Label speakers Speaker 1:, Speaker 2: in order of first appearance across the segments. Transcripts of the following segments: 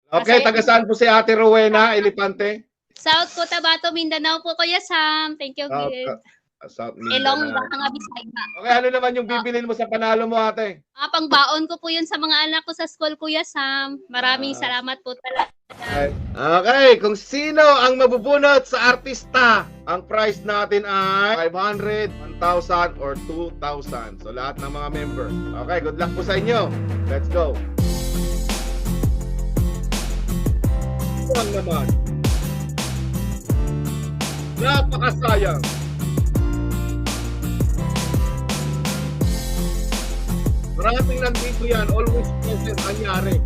Speaker 1: Okay,
Speaker 2: Masaya
Speaker 1: taga saan po si Ate Rowena Elepante?
Speaker 2: South Cotabato, Mindanao po, Kuya Sam. Thank you,
Speaker 1: South,
Speaker 2: Gid.
Speaker 1: South
Speaker 2: Ilong
Speaker 1: Mindanao.
Speaker 2: baka nga Bisaya.
Speaker 1: Okay, ano naman yung bibilin mo sa panalo mo, ate?
Speaker 2: Pangbaon ko po yun sa mga anak ko sa school, Kuya Sam. Maraming salamat po talaga.
Speaker 1: Okay, kung sino ang mabubunot sa artista, ang price natin ay 500, 1,000, or 2,000. So lahat ng mga member. Okay, good luck po sa inyo. Let's go. Ito naman. Napakasayang. Maraming nandito yan. Always present. Anyari.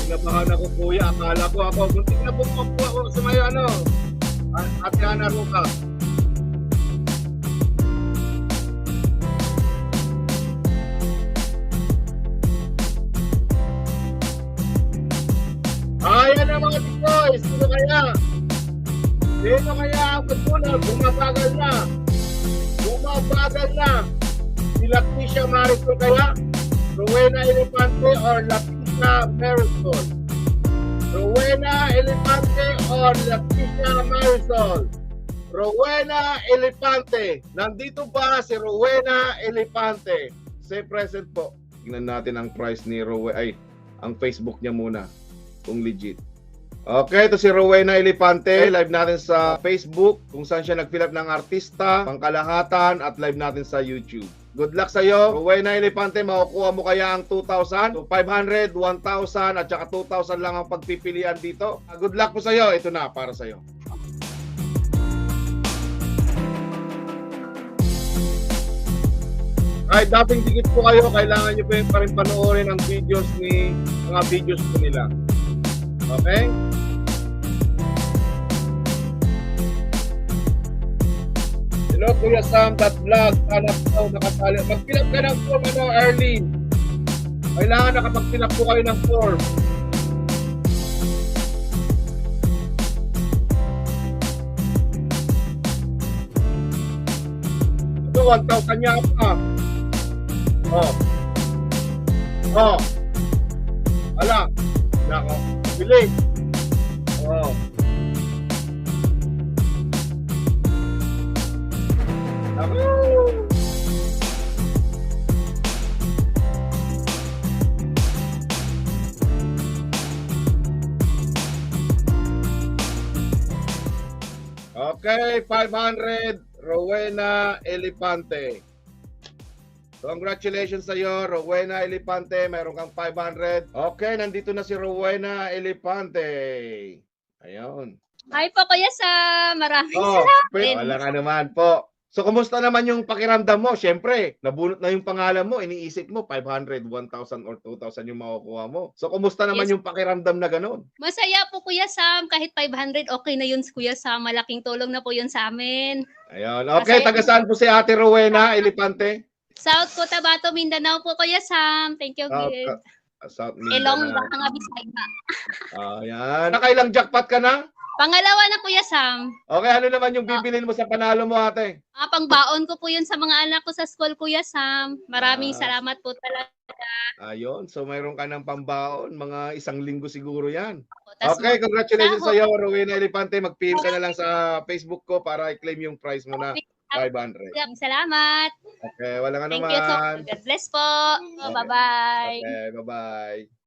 Speaker 1: Kinabahan ako, kuya. Akala ko ako. Muntik na bumako ako sa may Ate Ana Roca. Ayan na mga boys. Sino kaya? Sino kaya ang magbulag? Bumabagal na. Bumabagal na. Si Leticia Marisol kaya? Rowena Elepante or Leticia Marisol? Rowena Elepante or Leticia Marisol? Rowena Elepante. Nandito ba si Rowena Elepante? Say present po. Tingnan natin ang price ni Rowena. Ay, ang Facebook niya muna. Kung legit. Okay, ito si Rowena Elepante. Live natin sa Facebook kung saan siya nag-fill up ng artista, pangkalahatan, at live natin sa YouTube. Good luck sa iyo, Rowena Elepante. Makukuha mo kaya ang 2,000? So 500, 1,000 at saka 2,000 lang ang pagpipilian dito. Good luck po sa iyo. Ito na para sa iyo. Ay, dating dikit po kayo, kailangan nyo pa rin panoorin ang videos mga videos po nila. Okay? Hello, Kuya Sam, vlog. Sana po nakasali. Mag-fill up ka ng form, Arlene. Kailangan nakapag-fill up po kayo ng form. Ito, 1,000 niya pa. Oh. Oh. Ala. Nako. Bili. Oh. Nako. Okay, 500, Rowena Elepante. Congratulations sa iyo, Rowena Elepante. Mayroon kang 500. Okay, nandito na si Rowena Elepante. Ayun.
Speaker 2: Hi po, Kuya Sam. Maraming salamat.
Speaker 1: Wala nga naman po. So, kumusta naman yung pakiramdam mo? Siyempre, nabunot na yung pangalan mo. Iniisip mo, 500, 1,000, or 2,000 yung makukuha mo. So, kumusta naman yung pakiramdam na ganun?
Speaker 2: Masaya po, Kuya Sam. Kahit 500, okay na yun, Kuya Sam. Malaking tulong na po yun sa amin.
Speaker 1: Ayun. Okay, taga saan po si Ate Rowena Elepante?
Speaker 2: South Cotabato, Mindanao po, Kuya Sam. Thank you, Gid.
Speaker 1: South Mindanao.
Speaker 2: Ilong baka nga Bisaya.
Speaker 1: Ayan. Nakailang jackpot ka na?
Speaker 2: Pangalawa na, Kuya Sam.
Speaker 1: Okay, ano naman yung bibilin mo sa panalo mo, ate?
Speaker 2: Pangbaon ko po yun sa mga anak ko sa school, Kuya Sam. Maraming salamat po talaga.
Speaker 1: Ayun, so mayroon ka ng pambaon, mga 1 linggo siguro yan. Okay, congratulations sa iyo, Rowena Elepante. Mag-PM ka na lang sa Facebook ko para i-claim yung prize mo na 500.
Speaker 2: Salamat.
Speaker 1: Okay, walang
Speaker 2: Thank you so much.
Speaker 1: anuman.
Speaker 2: God bless po. Bye-bye.
Speaker 1: Okay, bye-bye.